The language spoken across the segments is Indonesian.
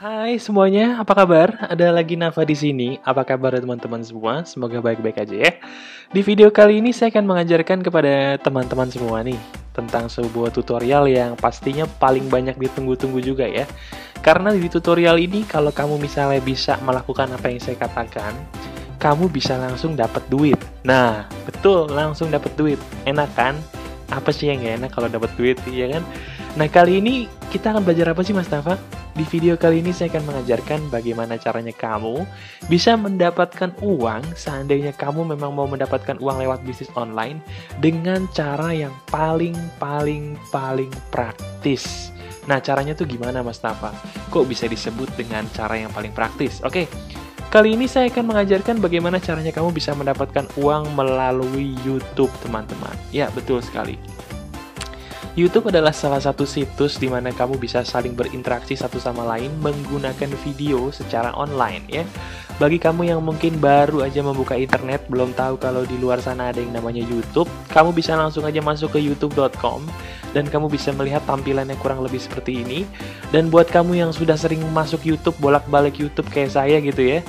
Hai semuanya, apa kabar? Ada lagi Nafa di sini. Apa kabar teman-teman semua? Semoga baik-baik aja ya. Di video kali ini saya akan mengajarkan kepada teman-teman semua nih tentang sebuah tutorial yang pastinya paling banyak ditunggu-tunggu juga ya. Karena di tutorial ini kalau kamu misalnya bisa melakukan apa yang saya katakan, kamu bisa langsung dapat duit. Nah, betul, langsung dapat duit. Enak kan? Apa sih yang gak enak kalau dapat duit, ya kan? Nah, kali ini kita akan belajar apa sih Mas Nafa? Di video kali ini saya akan mengajarkan bagaimana caranya kamu bisa mendapatkan uang seandainya kamu memang mau mendapatkan uang lewat bisnis online dengan cara yang paling praktis. Nah, caranya tuh gimana Mas Nafa? Kok bisa disebut dengan cara yang paling praktis? Oke, kali ini saya akan mengajarkan bagaimana caranya kamu bisa mendapatkan uang melalui YouTube, teman-teman. Ya, betul sekali. YouTube adalah salah satu situs di mana kamu bisa saling berinteraksi satu sama lain menggunakan video secara online ya. Bagi kamu yang mungkin baru aja membuka internet, belum tahu kalau di luar sana ada yang namanya YouTube, kamu bisa langsung aja masuk ke youtube.com dan kamu bisa melihat tampilannya kurang lebih seperti ini. Dan buat kamu yang sudah sering masuk YouTube, bolak-balik YouTube kayak saya gitu ya,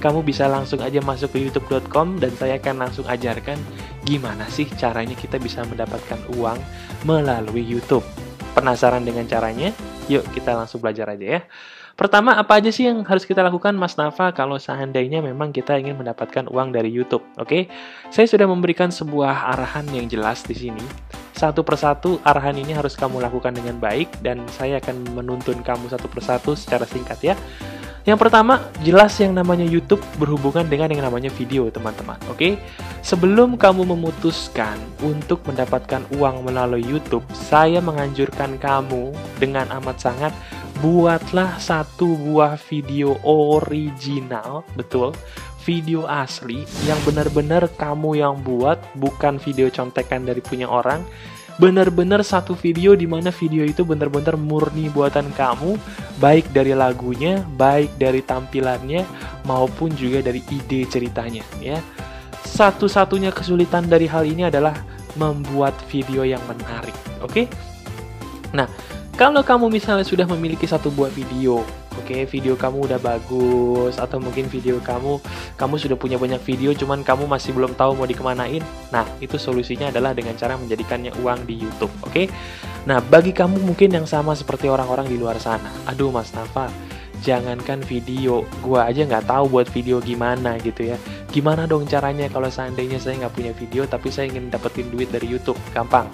kamu bisa langsung aja masuk ke youtube.com dan saya akan langsung ajarkan gimana sih caranya kita bisa mendapatkan uang melalui YouTube. Penasaran dengan caranya? Yuk kita langsung belajar aja ya. Pertama, apa aja sih yang harus kita lakukan Mas Nafa kalau seandainya memang kita ingin mendapatkan uang dari YouTube? Oke, saya sudah memberikan sebuah arahan yang jelas di sini. Satu persatu arahan ini harus kamu lakukan dengan baik dan saya akan menuntun kamu satu persatu secara singkat ya. Yang pertama, jelas yang namanya YouTube berhubungan dengan yang namanya video, teman-teman. Oke? Sebelum kamu memutuskan untuk mendapatkan uang melalui YouTube, saya menganjurkan kamu dengan amat sangat, buatlah satu buah video original, betul, video asli, yang benar-benar kamu yang buat, bukan video contekan dari punya orang, benar-benar satu video di mana video itu benar-benar murni buatan kamu, baik dari lagunya, baik dari tampilannya, maupun juga dari ide ceritanya ya. Satu-satunya kesulitan dari hal ini adalah membuat video yang menarik, oke? Nah, kalau kamu misalnya sudah memiliki satu buah video, oke, video kamu udah bagus, atau mungkin video kamu sudah punya banyak video, cuman kamu masih belum tahu mau dikemanain. Nah, itu solusinya adalah dengan cara menjadikannya uang di YouTube, oke? Nah, bagi kamu mungkin yang sama seperti orang-orang di luar sana, aduh Mas Nafa, jangankan video, gua aja nggak tahu buat video gimana gitu ya. Gimana dong caranya kalau seandainya saya nggak punya video, tapi saya ingin dapetin duit dari YouTube? Gampang.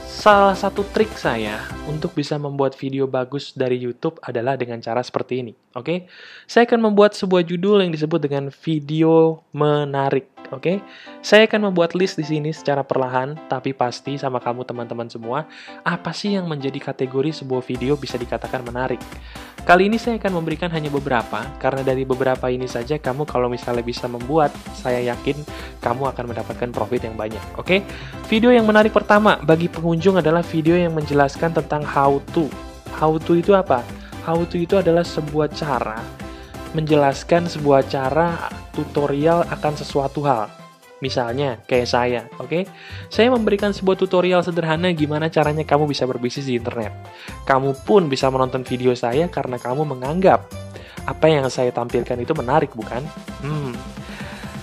Salah satu trik saya untuk bisa membuat video bagus dari YouTube adalah dengan cara seperti ini, oke? Saya akan membuat sebuah judul yang disebut dengan video menarik, oke? Saya akan membuat list di sini secara perlahan, tapi pasti sama kamu teman-teman semua, apa sih yang menjadi kategori sebuah video bisa dikatakan menarik? Kali ini saya akan memberikan hanya beberapa, karena dari beberapa ini saja kamu kalau misalnya bisa membuat, saya yakin kamu akan mendapatkan profit yang banyak, oke? Video yang menarik pertama bagi pengunjung adalah video yang menjelaskan tentang how to. How to itu apa? How to itu adalah sebuah cara, menjelaskan sebuah cara tutorial akan sesuatu hal. Misalnya, kayak saya, oke? Saya memberikan sebuah tutorial sederhana gimana caranya kamu bisa berbisnis di internet. Kamu pun bisa menonton video saya karena kamu menganggap apa yang saya tampilkan itu menarik, bukan?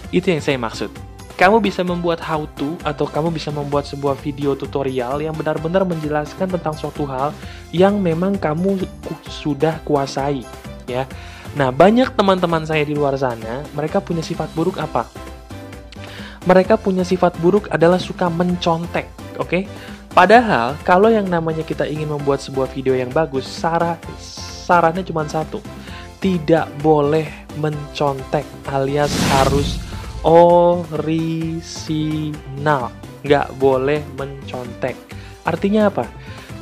Itu yang saya maksud. Kamu bisa membuat how to atau kamu bisa membuat sebuah video tutorial yang benar-benar menjelaskan tentang suatu hal yang memang kamu sudah kuasai, ya. Nah, banyak teman-teman saya di luar sana, mereka punya sifat buruk apa? Mereka punya sifat buruk adalah suka mencontek, oke? Padahal, kalau yang namanya kita ingin membuat sebuah video yang bagus, sarannya cuma satu. Tidak boleh mencontek alias harus orisinal. Nggak boleh mencontek. Artinya apa?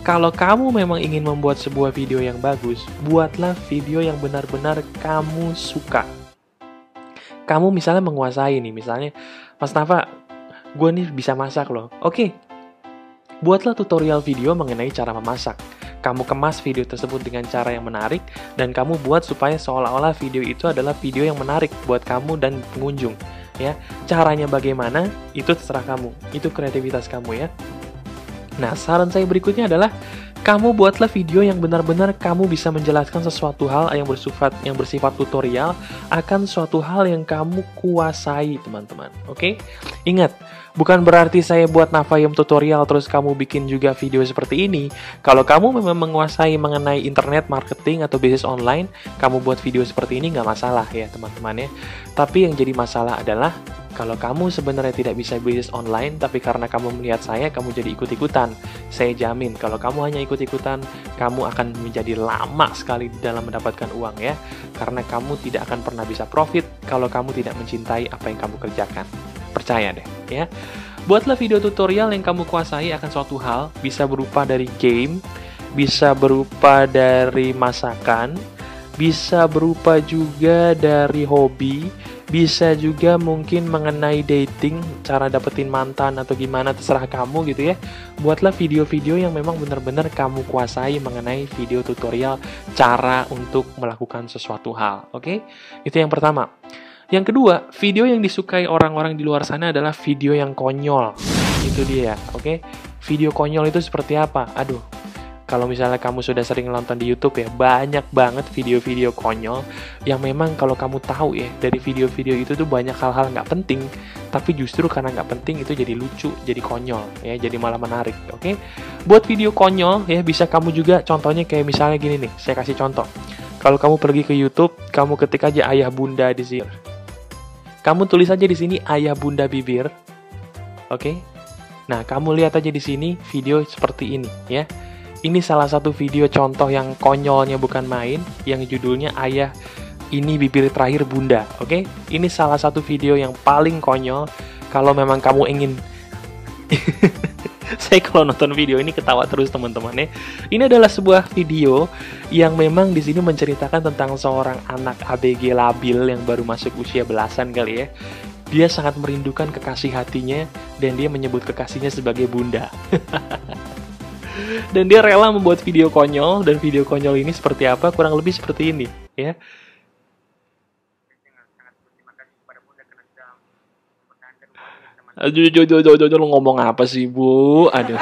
Kalau kamu memang ingin membuat sebuah video yang bagus, buatlah video yang benar-benar kamu suka. Kamu misalnya menguasai nih, misalnya, Mas Nafa, gue nih bisa masak loh. Oke, buatlah tutorial video mengenai cara memasak. Kamu kemas video tersebut dengan cara yang menarik, dan kamu buat supaya seolah-olah video itu adalah video yang menarik buat kamu dan pengunjung. Ya, caranya bagaimana, itu terserah kamu. Itu kreativitas kamu ya. Nah, saran saya berikutnya adalah Kamu buatlah video yang benar-benar kamu bisa menjelaskan sesuatu hal yang bersifat tutorial akan suatu hal yang kamu kuasai, teman-teman. Oke? Ingat, bukan berarti saya buat Navayom tutorial terus kamu bikin juga video seperti ini. Kalau kamu memang menguasai mengenai internet marketing atau bisnis online, kamu buat video seperti ini nggak masalah ya, teman-teman ya. Tapi yang jadi masalah adalah kalau kamu sebenarnya tidak bisa bisnis online, tapi karena kamu melihat saya, kamu jadi ikut-ikutan. Saya jamin, kalau kamu hanya ikut-ikutan, kamu akan menjadi lama sekali di dalam mendapatkan uang ya. Karena kamu tidak akan pernah bisa profit kalau kamu tidak mencintai apa yang kamu kerjakan. Percaya deh ya. Buatlah video tutorial yang kamu kuasai akan suatu hal, bisa berupa dari game, bisa berupa dari masakan, bisa berupa juga dari hobi, bisa juga mungkin mengenai dating, cara dapetin mantan atau gimana, terserah kamu gitu ya. Buatlah video-video yang memang benar-benar kamu kuasai mengenai video tutorial cara untuk melakukan sesuatu hal, oke? Itu yang pertama. Yang kedua, video yang disukai orang-orang di luar sana adalah video yang konyol. Itu dia, oke? Video konyol itu seperti apa? Aduh, kalau misalnya kamu sudah sering nonton di YouTube ya, banyak banget video-video konyol yang memang kalau kamu tahu ya, dari video-video itu tuh banyak hal-hal nggak penting, tapi justru karena nggak penting itu jadi lucu, jadi konyol ya, jadi malah menarik, oke? Buat video konyol ya, bisa kamu juga contohnya kayak misalnya gini nih, saya kasih contoh. Kalau kamu pergi ke YouTube, kamu ketik aja ayah bunda di sini. Kamu tulis aja di sini ayah bunda bibir, oke? Nah, kamu lihat aja di sini video seperti ini ya. Ini salah satu video contoh yang konyolnya bukan main, yang judulnya Ayah Ini Bibir Terakhir Bunda, oke? Ini salah satu video yang paling konyol kalau memang kamu ingin... Saya kalau nonton video ini ketawa terus teman-teman ya. Ini adalah sebuah video yang memang di sini menceritakan tentang seorang anak ABG labil yang baru masuk usia belasan kali ya. Dia sangat merindukan kekasih hatinya dan dia menyebut kekasihnya sebagai bunda. Dan dia rela membuat video konyol, dan video konyol ini seperti apa? Kurang lebih seperti ini, ya. Aduh, lu ngomong apa sih, Bu? Aduh.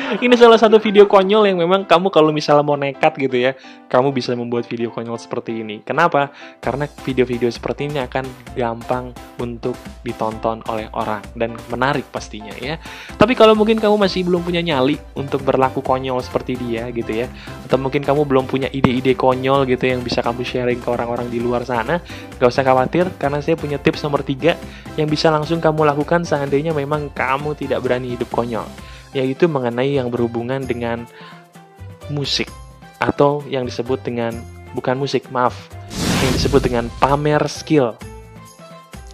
Ini salah satu video konyol yang memang kamu kalau misalnya mau nekat gitu ya, kamu bisa membuat video konyol seperti ini. Kenapa? Karena video-video seperti ini akan gampang untuk ditonton oleh orang dan menarik pastinya ya. Tapi kalau mungkin kamu masih belum punya nyali untuk berlaku konyol seperti dia gitu ya, atau mungkin kamu belum punya ide-ide konyol gitu yang bisa kamu sharing ke orang-orang di luar sana, gak usah khawatir karena saya punya tips nomor 3 yang bisa langsung kamu lakukan seandainya memang kamu tidak berani hidup konyol, yaitu mengenai yang berhubungan dengan musik atau yang disebut dengan yang disebut dengan pamer skill.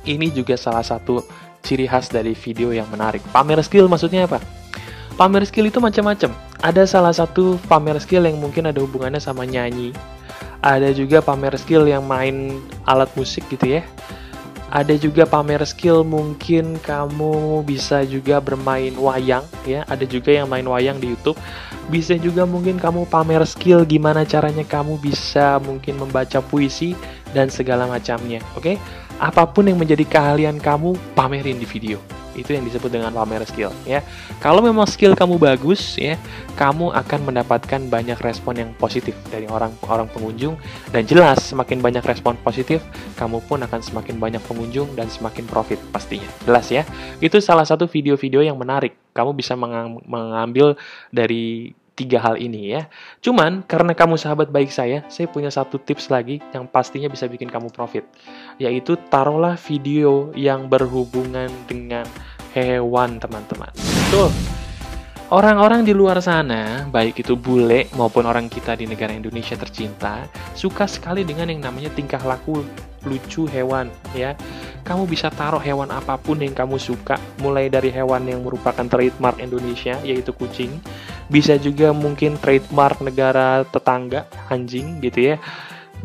Ini juga salah satu ciri khas dari video yang menarik. Pamer skill maksudnya apa? Pamer skill itu macam-macam. Ada salah satu pamer skill yang mungkin ada hubungannya sama nyanyi. Ada juga pamer skill yang main alat musik gitu ya. Ada juga pamer skill mungkin kamu bisa juga bermain wayang ya. Ada juga yang main wayang di YouTube. Bisa juga mungkin kamu pamer skill gimana caranya kamu bisa mungkin membaca puisi dan segala macamnya. Oke? Apapun yang menjadi keahlian kamu, pamerin di video. Itu yang disebut dengan pamer skill ya. Kalau memang skill kamu bagus ya, kamu akan mendapatkan banyak respon yang positif dari orang-orang pengunjung, dan jelas semakin banyak respon positif, kamu pun akan semakin banyak pengunjung dan semakin profit pastinya. Jelas ya. Itu salah satu video-video yang menarik. Kamu bisa mengambil dari 3 hal ini ya. Cuman karena kamu sahabat baik saya punya satu tips lagi yang pastinya bisa bikin kamu profit. Yaitu taruhlah video yang berhubungan dengan hewan, teman-teman. Tuh. Orang-orang di luar sana, baik itu bule maupun orang kita di negara Indonesia tercinta, suka sekali dengan yang namanya tingkah laku lucu hewan ya. Kamu bisa taruh hewan apapun yang kamu suka, mulai dari hewan yang merupakan trademark Indonesia, yaitu kucing. Bisa juga mungkin trademark negara tetangga, anjing gitu ya.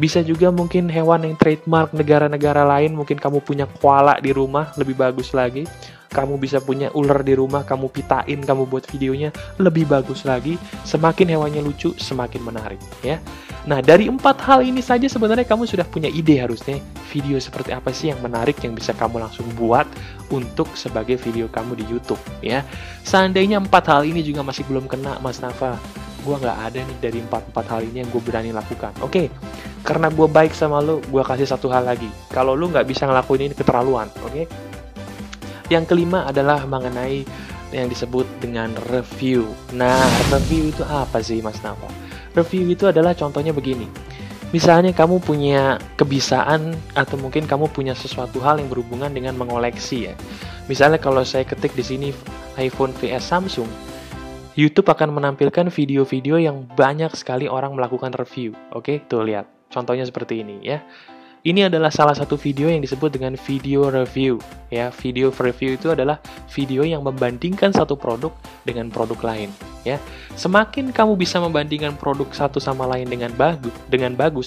Bisa juga mungkin hewan yang trademark negara-negara lain, mungkin kamu punya koala di rumah, lebih bagus lagi. Kamu bisa punya ular di rumah, kamu pitain, kamu buat videonya, lebih bagus lagi. Semakin hewannya lucu, semakin menarik ya. Nah, dari 4 hal ini saja sebenarnya kamu sudah punya ide harusnya video seperti apa sih yang menarik yang bisa kamu langsung buat untuk sebagai video kamu di YouTube ya. Seandainya 4 hal ini juga masih belum kena Mas Nafa, gue nggak ada nih dari empat hal ini yang gue berani lakukan. Oke, karena gue baik sama lu, gue kasih satu hal lagi. Kalau lu nggak bisa ngelakuin ini, keterlaluan. Oke. Yang kelima adalah mengenai yang disebut dengan review. Nah, review itu apa sih, Mas Nafa? Review itu adalah contohnya begini. Misalnya kamu punya kebiasaan atau mungkin kamu punya sesuatu hal yang berhubungan dengan mengoleksi ya. Misalnya kalau saya ketik di sini iPhone vs Samsung, YouTube akan menampilkan video-video yang banyak sekali orang melakukan review. Oke, tuh lihat. Contohnya seperti ini ya. Ini adalah salah satu video yang disebut dengan video review. Ya, video review itu adalah video yang membandingkan satu produk dengan produk lain. Ya, semakin kamu bisa membandingkan produk satu sama lain dengan bagus,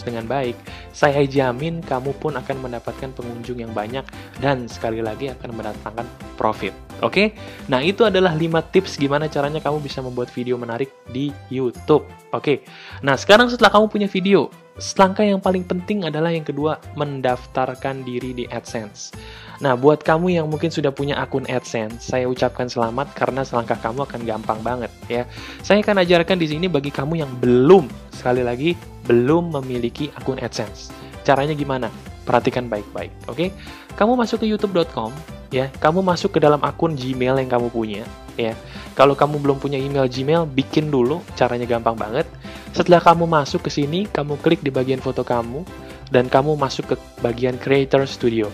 dengan baik, saya jamin kamu pun akan mendapatkan pengunjung yang banyak dan sekali lagi akan mendatangkan profit. Oke? Nah, itu adalah 5 tips gimana caranya kamu bisa membuat video menarik di YouTube. Oke. Nah, sekarang setelah kamu punya video, langkah yang paling penting adalah yang kedua, mendaftarkan diri di AdSense. Nah, buat kamu yang mungkin sudah punya akun AdSense, saya ucapkan selamat karena selangkah kamu akan gampang banget ya. Saya akan ajarkan di sini bagi kamu yang belum, sekali lagi, belum memiliki akun AdSense. Caranya gimana? Perhatikan baik-baik, oke? Kamu masuk ke youtube.com, ya. Kamu masuk ke dalam akun Gmail yang kamu punya, ya. Kalau kamu belum punya email Gmail, bikin dulu, caranya gampang banget. Setelah kamu masuk ke sini, kamu klik di bagian foto kamu, dan kamu masuk ke bagian Creator Studio.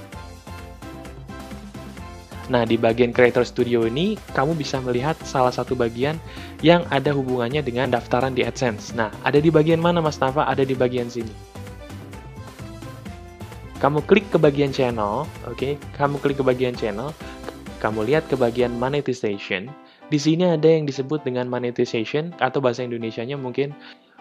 Nah, di bagian Creator Studio ini, kamu bisa melihat salah satu bagian yang ada hubungannya dengan daftaran di AdSense. Nah, ada di bagian mana, Mas Nafa? Ada di bagian sini. Kamu klik ke bagian channel, oke? Kamu klik ke bagian channel, kamu lihat ke bagian monetization. Di sini ada yang disebut dengan monetization, atau bahasa Indonesianya mungkin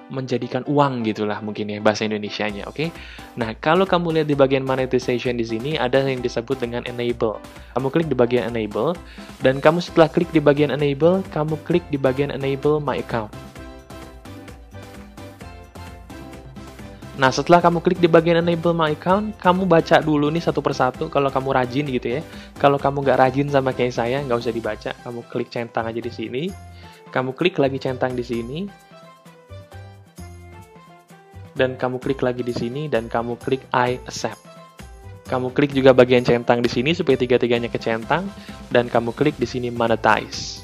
menjadikan uang gitulah mungkin ya bahasa Indonesianya, oke? Nah, kalau kamu lihat di bagian monetization di sini ada yang disebut dengan enable. Kamu klik di bagian enable, dan kamu setelah klik di bagian enable, kamu klik di bagian enable my account. Nah, setelah kamu klik di bagian enable my account, kamu baca dulu nih satu persatu kalau kamu rajin gitu ya. Kalau kamu nggak rajin sama kayak saya, nggak usah dibaca. Kamu klik centang aja di sini. Kamu klik lagi centang di sini. Dan kamu klik lagi di sini, dan kamu klik I accept. Kamu klik juga bagian centang di sini supaya tiga-tiganya kecentang, dan kamu klik di sini monetize.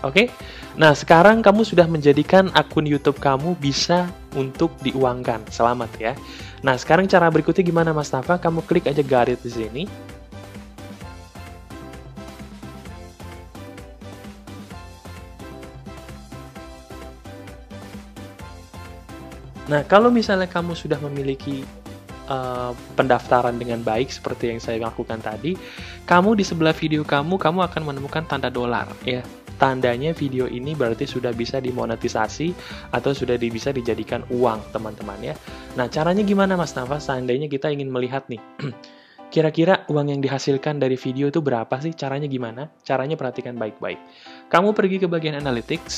Oke? Nah, sekarang kamu sudah menjadikan akun YouTube kamu bisa untuk diuangkan. Selamat ya. Nah, sekarang cara berikutnya gimana, Mas Nafa? Kamu klik aja got it di sini. Nah, kalau misalnya kamu sudah memiliki pendaftaran dengan baik seperti yang saya lakukan tadi, kamu di sebelah video kamu akan menemukan tanda dolar ya. Tandanya video ini berarti sudah bisa dimonetisasi atau sudah bisa dijadikan uang, teman-teman ya. Nah, caranya gimana, Mas Nafa? Seandainya kita ingin melihat nih, kira-kira uang yang dihasilkan dari video itu berapa sih? Caranya gimana? Caranya perhatikan baik-baik. Kamu pergi ke bagian analytics.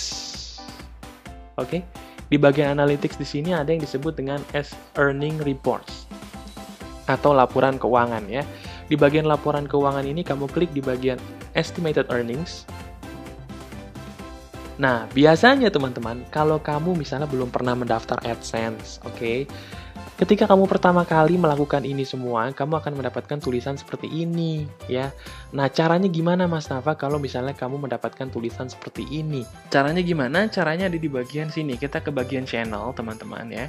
Oke. Di bagian analytics di sini ada yang disebut dengan as earning reports atau laporan keuangan ya. Di bagian laporan keuangan ini kamu klik di bagian estimated earnings. Nah, biasanya teman-teman, kalau kamu misalnya belum pernah mendaftar AdSense, oke? Ketika kamu pertama kali melakukan ini semua, kamu akan mendapatkan tulisan seperti ini, ya. Nah, caranya gimana, Mas Nafa, kalau misalnya kamu mendapatkan tulisan seperti ini? Caranya gimana? Caranya ada di bagian sini. Kita ke bagian channel, teman-teman, ya.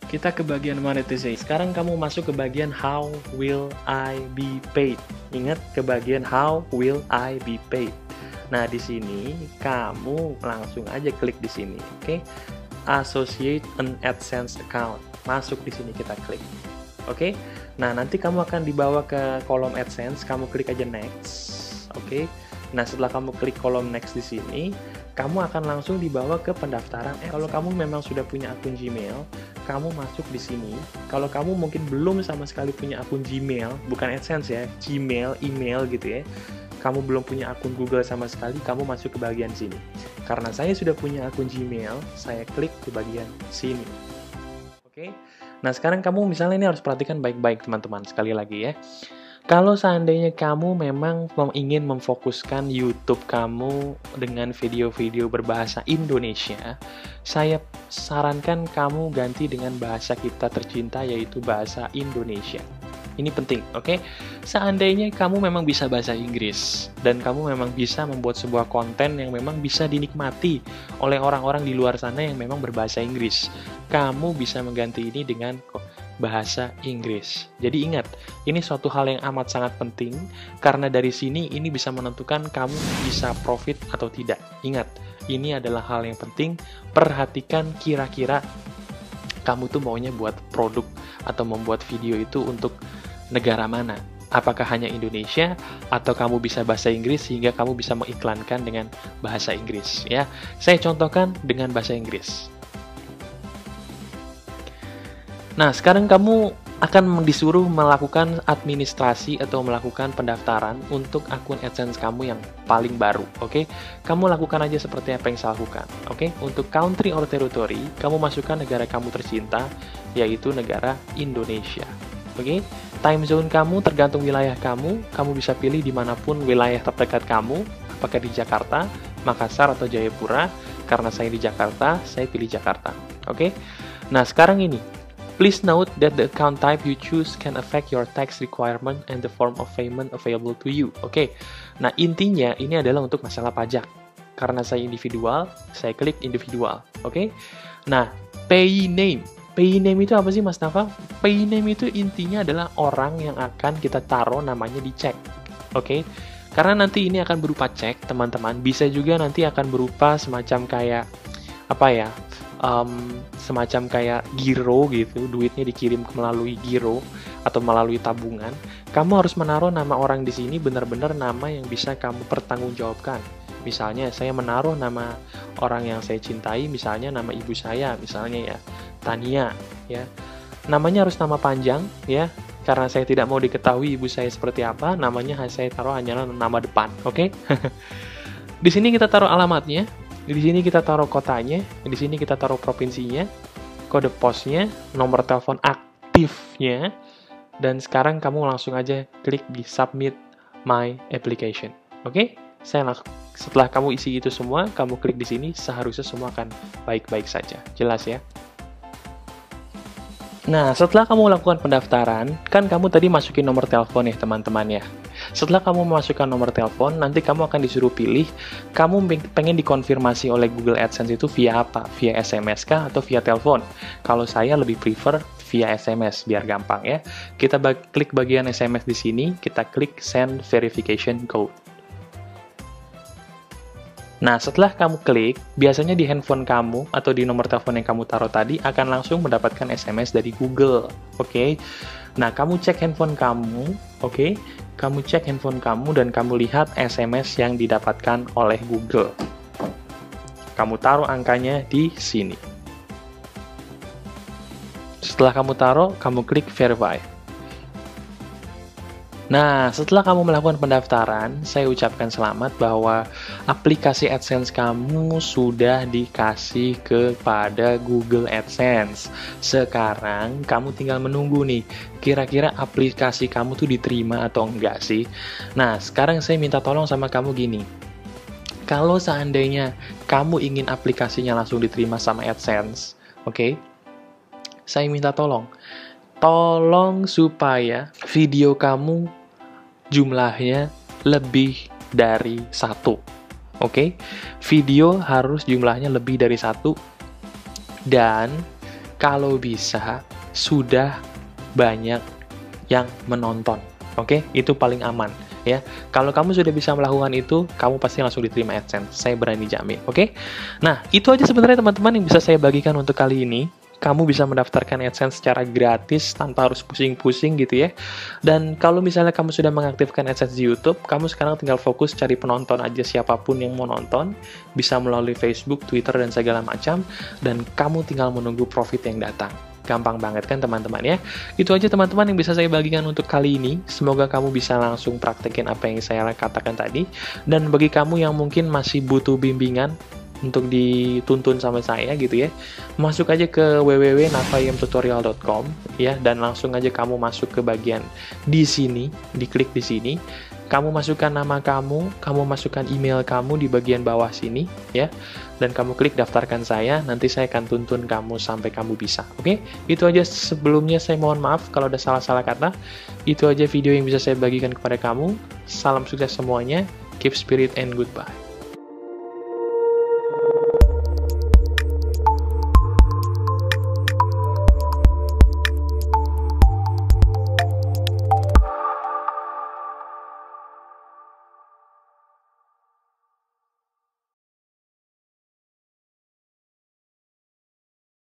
Kita ke bagian monetization. Sekarang kamu masuk ke bagian how will I be paid. Ingat, ke bagian how will I be paid. Nah, di sini kamu langsung aja klik di sini, oke? Associate an AdSense account. Masuk di sini kita klik. Oke? Nah, nanti kamu akan dibawa ke kolom AdSense, kamu klik aja next. Oke? Nah, setelah kamu klik kolom next di sini, kamu akan langsung dibawa ke pendaftaran. Kalau kamu memang sudah punya akun Gmail, kamu masuk di sini. Kalau kamu mungkin belum sama sekali punya akun Gmail, bukan AdSense ya, Gmail, email gitu ya. Kamu belum punya akun Google sama sekali, kamu masuk ke bagian sini. Karena saya sudah punya akun Gmail, saya klik ke bagian sini. Oke? Nah, sekarang kamu misalnya ini harus perhatikan baik-baik teman-teman, sekali lagi ya. Kalau seandainya kamu memang ingin memfokuskan YouTube kamu dengan video-video berbahasa Indonesia, saya sarankan kamu ganti dengan bahasa kita tercinta, yaitu bahasa Indonesia. Ini penting, oke? Seandainya kamu memang bisa bahasa Inggris, dan kamu memang bisa membuat sebuah konten yang memang bisa dinikmati oleh orang-orang di luar sana yang memang berbahasa Inggris, kamu bisa mengganti ini dengan bahasa Inggris. Jadi ingat, ini suatu hal yang amat sangat penting, karena dari sini ini bisa menentukan kamu bisa profit atau tidak. Ingat, ini adalah hal yang penting, perhatikan kira-kira kamu tuh maunya buat produk atau membuat video itu untuk negara mana? Apakah hanya Indonesia atau kamu bisa bahasa Inggris sehingga kamu bisa mengiklankan dengan bahasa Inggris ya. Saya contohkan dengan bahasa Inggris. Nah, sekarang kamu akan disuruh melakukan administrasi atau melakukan pendaftaran untuk akun AdSense kamu yang paling baru, oke? Kamu lakukan aja seperti apa yang saya lakukan, oke? Untuk country or territory, kamu masukkan negara kamu tercinta, yaitu negara Indonesia, oke? Time zone kamu tergantung wilayah kamu bisa pilih dimanapun wilayah terdekat kamu, apakah di Jakarta, Makassar, atau Jayapura. Karena saya di Jakarta, saya pilih Jakarta, oke? Nah, sekarang ini, please note that the account type you choose can affect your tax requirement and the form of payment available to you. Oke, nah intinya ini adalah untuk masalah pajak. Karena saya individual, saya klik individual. Oke, nah pay name. Pay name itu apa sih Mas Nafa? Pay name itu intinya adalah orang yang akan kita taruh namanya di cek. Oke, karena nanti ini akan berupa cek teman-teman. Bisa juga nanti akan berupa semacam kayak apa ya? Semacam kayak giro gitu, duitnya dikirim melalui giro atau melalui tabungan. Kamu harus menaruh nama orang di sini benar-benar nama yang bisa kamu pertanggungjawabkan. Misalnya saya menaruh nama orang yang saya cintai, misalnya nama ibu saya, misalnya ya Tania, ya. Namanya harus nama panjang, ya. Karena saya tidak mau diketahui ibu saya seperti apa, namanya saya taruh hanyalah nama depan, oke? Di sini kita taruh alamatnya. Di sini kita taruh kotanya, di sini kita taruh provinsinya, kode posnya, nomor telepon aktifnya, dan sekarang kamu langsung aja klik di submit my application. Oke? Setelah kamu isi itu semua, kamu klik di sini, seharusnya semua akan baik-baik saja. Jelas ya? Nah, setelah kamu melakukan pendaftaran, kan kamu tadi masukin nomor telepon ya teman-teman ya. Setelah kamu memasukkan nomor telepon, nanti kamu akan disuruh pilih, kamu pengen dikonfirmasi oleh Google AdSense itu via apa? Via SMS kah atau via telepon? Kalau saya lebih prefer via SMS, biar gampang ya. Kita klik bagian SMS di sini, kita klik Send Verification Code. Nah, setelah kamu klik, biasanya di handphone kamu atau di nomor telepon yang kamu taruh tadi akan langsung mendapatkan SMS dari Google, oke? Nah, kamu cek handphone kamu, oke? Kamu cek handphone kamu dan kamu lihat SMS yang didapatkan oleh Google. Kamu taruh angkanya di sini. Setelah kamu taruh, kamu klik Verify. Nah, setelah kamu melakukan pendaftaran, saya ucapkan selamat bahwa aplikasi AdSense kamu sudah dikasih kepada Google AdSense. Sekarang, kamu tinggal menunggu nih, kira-kira aplikasi kamu tuh diterima atau enggak sih? Nah, sekarang saya minta tolong sama kamu gini. Kalau seandainya kamu ingin aplikasinya langsung diterima sama AdSense, oke? Saya minta tolong supaya video kamu jumlahnya lebih dari 1. Oke? Video harus jumlahnya lebih dari 1 dan kalau bisa sudah banyak yang menonton. Oke? Itu paling aman ya. Kalau kamu sudah bisa melakukan itu, kamu pasti langsung diterima AdSense. Saya berani jamin. Oke? Nah, itu aja sebenarnya teman-teman yang bisa saya bagikan untuk kali ini. Kamu bisa mendaftarkan AdSense secara gratis tanpa harus pusing-pusing gitu ya. Dan kalau misalnya kamu sudah mengaktifkan AdSense di YouTube, kamu sekarang tinggal fokus cari penonton aja, siapapun yang mau nonton, bisa melalui Facebook, Twitter, dan segala macam, dan kamu tinggal menunggu profit yang datang. Gampang banget kan teman-teman ya. Itu aja teman-teman yang bisa saya bagikan untuk kali ini. Semoga kamu bisa langsung praktekin apa yang saya katakan tadi. Dan bagi kamu yang mungkin masih butuh bimbingan, untuk dituntun sama saya gitu ya, masuk aja ke www.nafayemtutorial.com ya, dan langsung aja kamu masuk ke bagian di sini, diklik di sini, kamu masukkan nama kamu masukkan email kamu di bagian bawah sini ya, dan kamu klik daftarkan saya, nanti saya akan tuntun kamu sampai kamu bisa. Oke, itu aja. Sebelumnya saya mohon maaf kalau ada salah-salah kata. Itu aja video yang bisa saya bagikan kepada kamu. Salam sukses semuanya, keep spirit and goodbye.